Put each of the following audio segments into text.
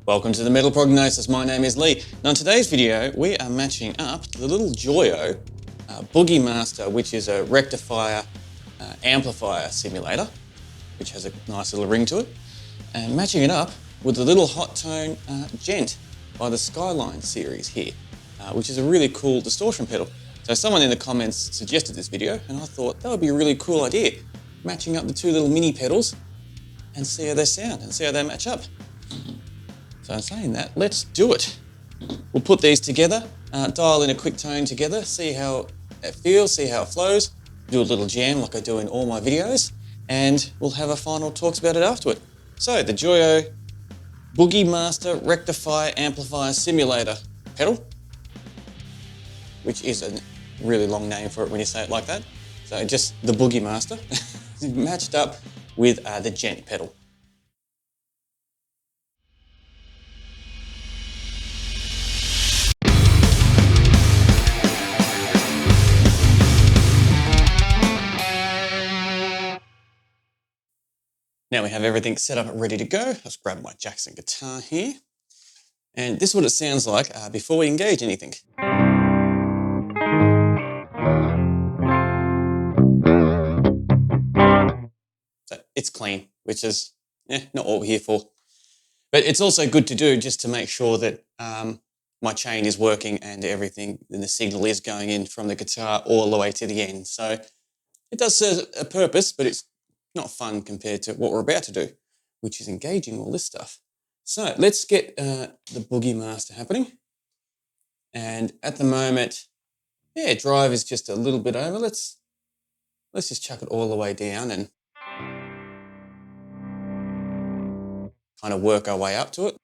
Welcome to the Metal Prognosis. My name is Lee. Now in today's video, we are matching up the little Joyo Boogie Master, which is a rectifier amplifier simulator, which has a nice little ring to it, and matching it up with the little Hotone Djent by the Skyline series here, which is a really cool distortion pedal. So someone in the comments suggested this video, and I thought that would be a really cool idea, matching up the two little mini pedals and see how they sound and see how they match up. So in saying that, let's do it. We'll put these together, dial in a quick tone together, see how it feels, see how it flows, do a little jam like I do in all my videos, and we'll have a final talks about it afterward. So the Joyo Boogie Master Rectifier Amplifier Simulator pedal, which is a really long name for it when you say it like that. So just the Boogie Master, matched up with the Djent pedal. Now we have everything set up and ready to go. Let's grab my Jackson guitar here. And this is what it sounds like before we engage anything. So it's clean, which is not what we're here for. But it's also good to do just to make sure that my chain is working and everything, and the signal is going in from the guitar all the way to the end. So it does serve a purpose, but it's not fun compared to what we're about to do, which is engaging all this stuff. So let's get the Boogie Master happening. And at the moment, drive is just a little bit over. Let's just chuck it all the way down and kind of work our way up to it.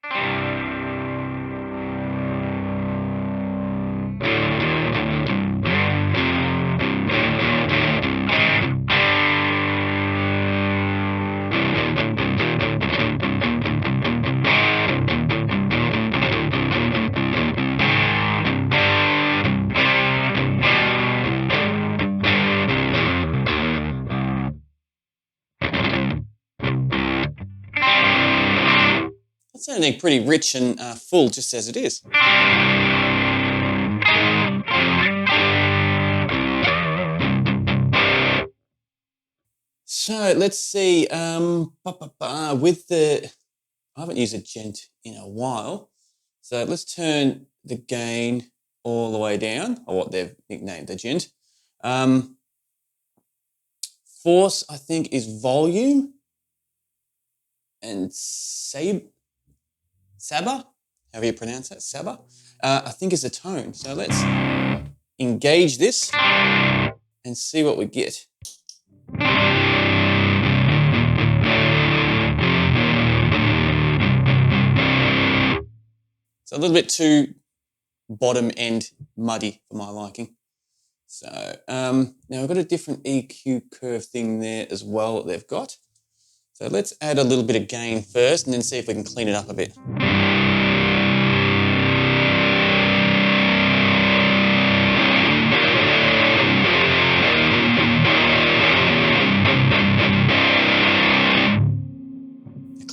It's sounding pretty rich and full just as it is. So let's see, with the, I haven't used a Djent in a while, so let's turn the gain all the way down, or what they've nicknamed the Djent. Force, I think, is volume, and Saba, however you pronounce that, Saba, I think is a tone. So let's engage this and see what we get. It's a little bit too bottom end muddy for my liking. So now we've got a different EQ curve thing there as well that they've got. So let's add a little bit of gain first and then see if we can clean it up a bit.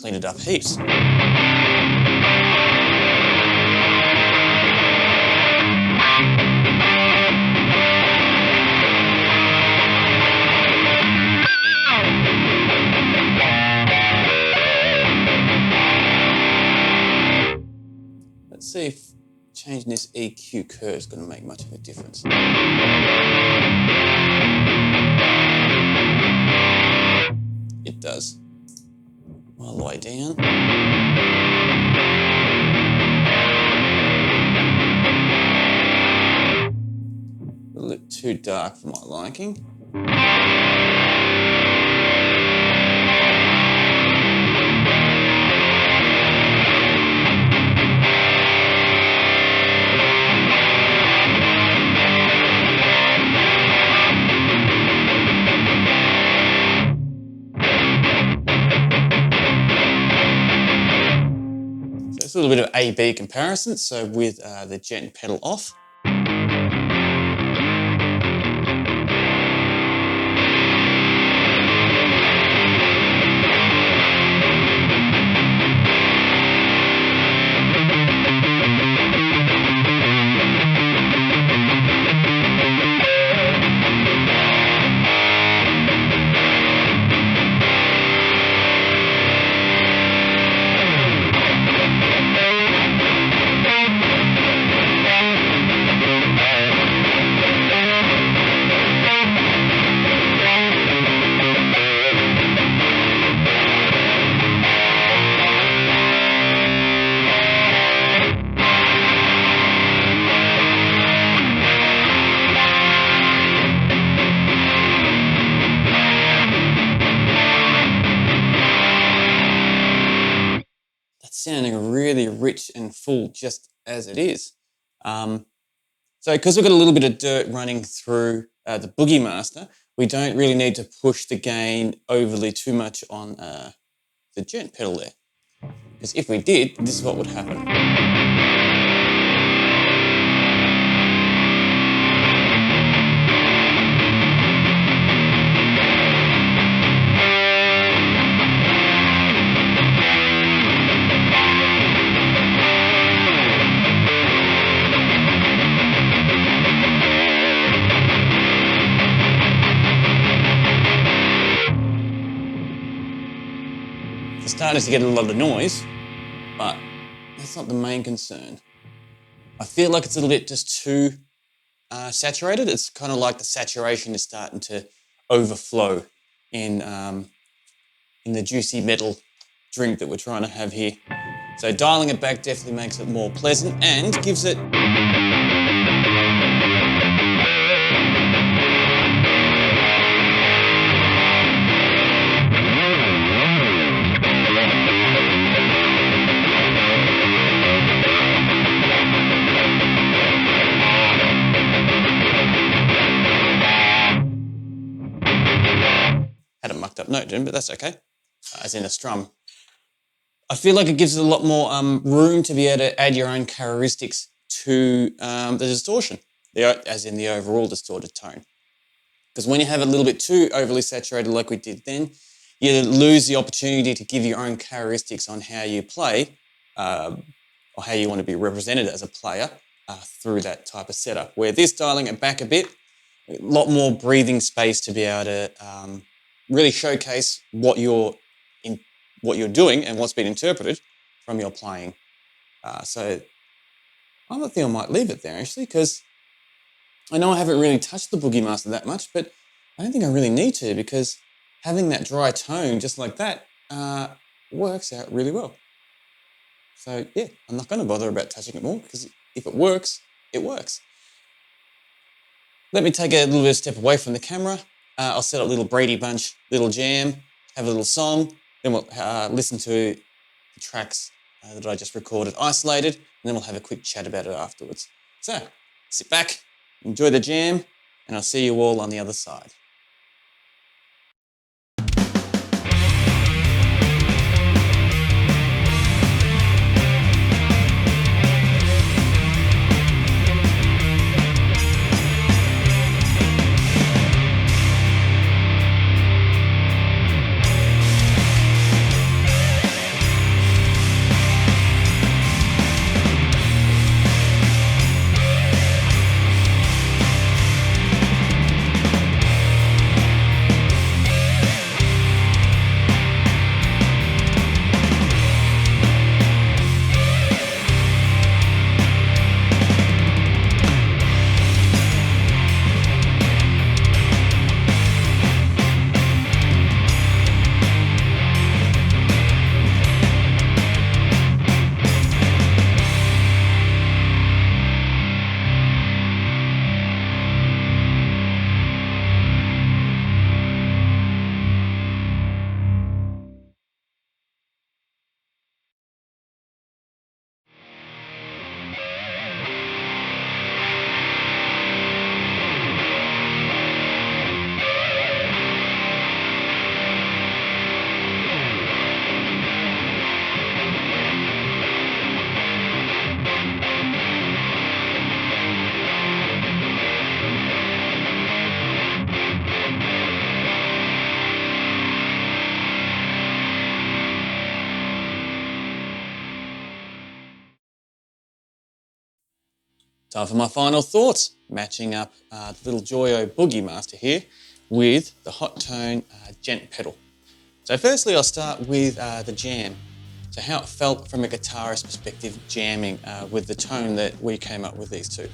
Clean it up heaps. Let's see if changing this EQ curve is going to make much of a difference. It does. All the way down. A little bit too dark for my liking. A little bit of A-B comparison, so with the Djent pedal off. it's sounding really rich and full just as it is. So because we've got a little bit of dirt running through the Boogie Master, we don't really need to push the gain overly too much on the Djent pedal there. Because if we did, this is what would happen. It's starting to get a lot of noise, but that's not the main concern. I feel like it's a little bit just too saturated. It's kind of like the saturation is starting to overflow in the juicy metal drink that we're trying to have here. So dialing it back definitely makes it more pleasant and gives it had a mucked up note, but that's okay, as in a strum. I feel like it gives it a lot more room to be able to add your own characteristics to the distortion, as in the overall distorted tone. Because when you have it a little bit too overly saturated like we did then, you lose the opportunity to give your own characteristics on how you play or how you want to be represented as a player through that type of setup. Where this, dialing it back a bit, a lot more breathing space to be able to really showcase what you're doing and what's been interpreted from your playing. So I think I might leave it there actually, because I know I haven't really touched the Boogie Master that much, but I don't think I really need to, because having that dry tone just like that works out really well. So yeah, I'm not going to bother about touching it more, because if it works, it works. Let me take a little bit of step away from the camera. I'll set up a little Brady Bunch, little jam, have a little song, then we'll listen to the tracks that I just recorded isolated, and then we'll have a quick chat about it afterwards. So sit back, enjoy the jam, and I'll see you all on the other side. Time for my final thoughts, matching up the little Joyo Boogie Master here with the Hotone Djent pedal. So firstly, I'll start with the jam. So how it felt from a guitarist perspective jamming with the tone that we came up with these two.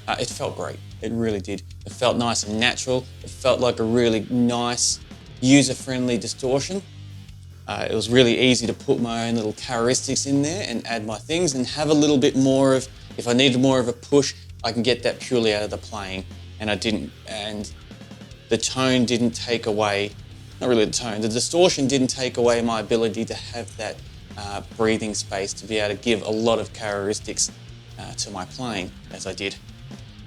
It felt great, it really did. It felt nice and natural. It felt like a really nice, user-friendly distortion. It was really easy to put my own little characteristics in there and add my things and have a little bit more of, if I needed more of a push, I can get that purely out of the playing. And the tone didn't take away, not really the tone, the distortion didn't take away my ability to have that breathing space to be able to give a lot of characteristics to my playing as I did.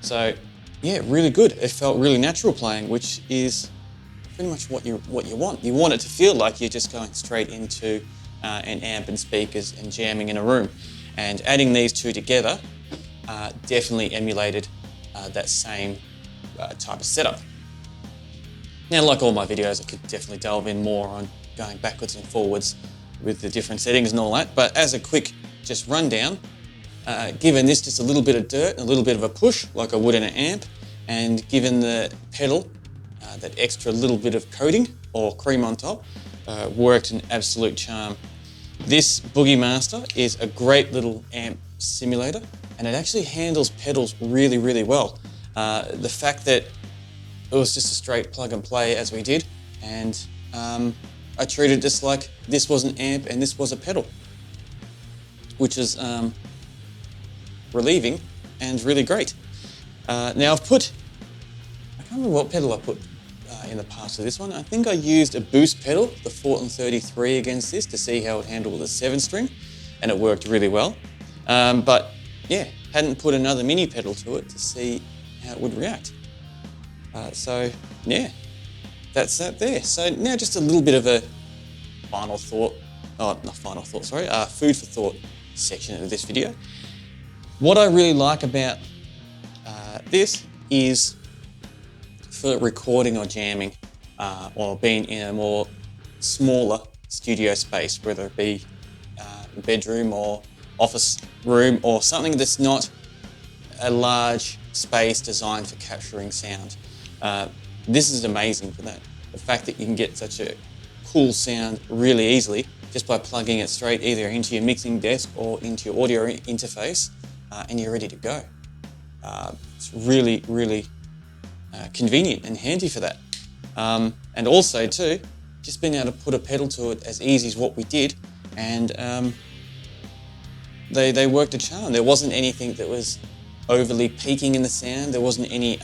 So yeah, really good. It felt really natural playing, which is pretty much what you want. You want it to feel like you're just going straight into an amp and speakers and jamming in a room. And adding these two together definitely emulated that same type of setup. Now, like all my videos, I could definitely delve in more on going backwards and forwards with the different settings and all that, but as a quick just rundown, given this just a little bit of dirt and a little bit of a push like I would in an amp, and given the pedal that extra little bit of coating or cream on top, worked an absolute charm. This Boogie Master is a great little amp simulator, and it actually handles pedals really, really well. The fact that it was just a straight plug and play as we did, and I treated it just like this was an amp and this was a pedal, which is relieving and really great. Now I can't remember what pedal I put in the past of this one. I think I used a boost pedal, the Fortin 33 against this to see how it handled the 7-string, and it worked really well. But yeah, hadn't put another mini pedal to it to see how it would react. So yeah, that's that there. So now just a little bit of a food for thought section of this video. What I really like about this is for recording or jamming or being in a more smaller studio space, whether it be a bedroom or office room or something that's not a large space designed for capturing sound. This is amazing for that. The fact that you can get such a cool sound really easily just by plugging it straight either into your mixing desk or into your audio interface, and you're ready to go. It's really, really convenient and handy for that. And also too, just being able to put a pedal to it as easy as what we did, and they worked a charm. There wasn't anything that was overly peaking in the sound. There wasn't any,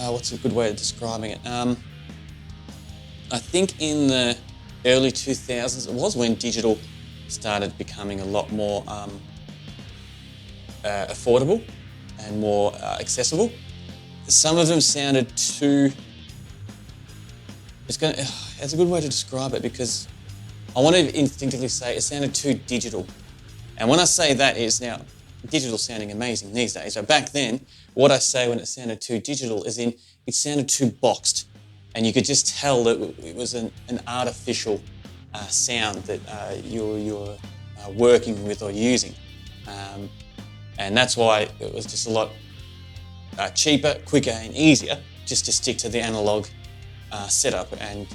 what's a good way of describing it? I think in the early 2000s, it was when digital started becoming a lot more affordable and more accessible. Some of them sounded too, it's a good way to describe it, because I want to instinctively say it sounded too digital. And when I say that is now, digital sounding amazing these days, but back then, what I say when it sounded too digital is it sounded too boxed. And you could just tell that it was an artificial sound that you're working with or using. And that's why it was just a lot cheaper, quicker and easier just to stick to the analog setup and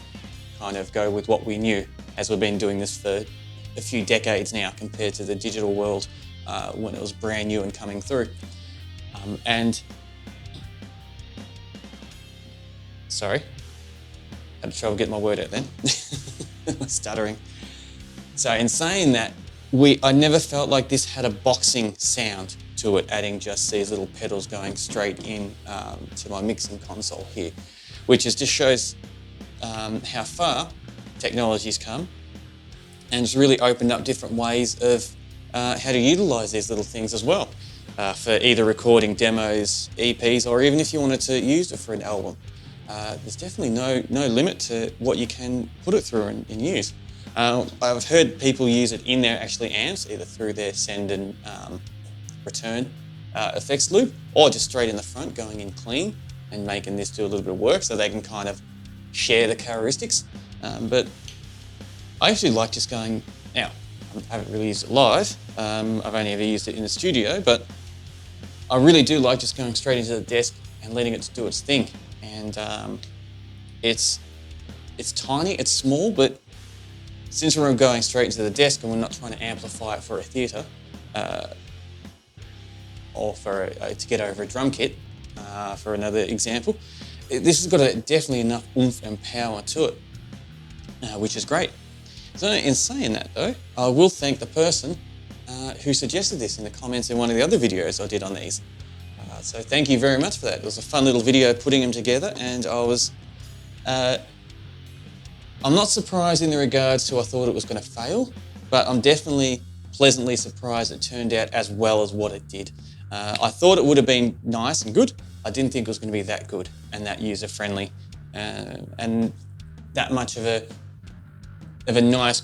kind of go with what we knew, as we've been doing this for a few decades now compared to the digital world when it was brand new and coming through. Sorry, had trouble getting my word out then. Stuttering. So in saying that, I never felt like this had a boxing sound to it, adding just these little pedals going straight in to my mixing console here, which just shows how far technology's come, and it's really opened up different ways of how to utilize these little things as well, for either recording demos, EPs, or even if you wanted to use it for an album. There's definitely no limit to what you can put it through and use. I've heard people use it in their actually amps, either through their send and return effects loop, or just straight in the front, going in clean and making this do a little bit of work so they can kind of share the characteristics. But I actually like just going, now, I haven't really used it live, I've only ever used it in the studio, but I really do like just going straight into the desk and letting it do its thing. And it's tiny, it's small, but since we're going straight into the desk and we're not trying to amplify it for a theatre or for to get over a drum kit, for another example, this has got definitely enough oomph and power to it, which is great. So in saying that though, I will thank the person who suggested this in the comments in one of the other videos I did on these. So thank you very much for that. It was a fun little video putting them together, and I I'm not surprised in the regards to I thought it was going to fail, but I'm definitely pleasantly surprised it turned out as well as what it did. I thought it would have been nice and good. I didn't think it was going to be that good and that user-friendly and that much of a nice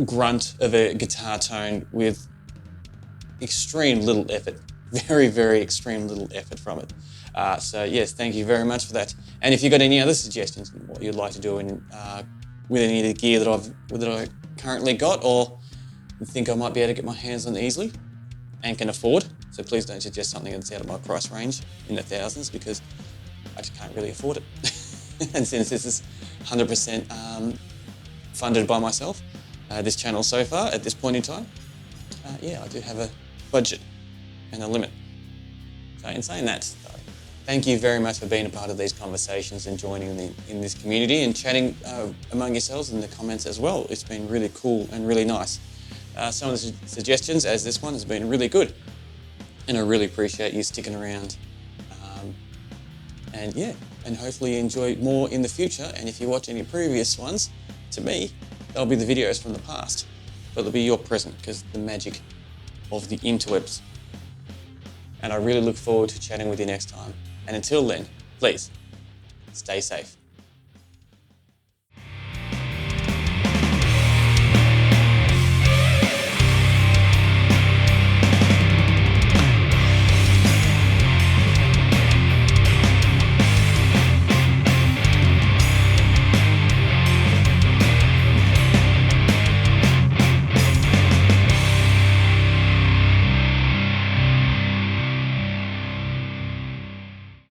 grunt of a guitar tone with extreme little effort. Very, very extreme little effort from it. So yes, thank you very much for that. And if you've got any other suggestions on what you'd like to do with any of the gear that I currently got, or you think I might be able to get my hands on easily and can afford, so please don't suggest something that's out of my price range in the thousands, because I just can't really afford it. And since this is 100% funded by myself, this channel so far at this point in time, yeah, I do have a budget and a limit. So in saying that, though, thank you very much for being a part of these conversations and joining in this community and chatting among yourselves in the comments as well. It's been really cool and really nice. Some of the suggestions, as this one, has been really good, and I really appreciate you sticking around. And yeah, and hopefully you enjoy more in the future. And if you watch any previous ones, to me, they'll be the videos from the past, but they'll be your present, because the magic of the interwebs. And I really look forward to chatting with you next time. And until then, please stay safe.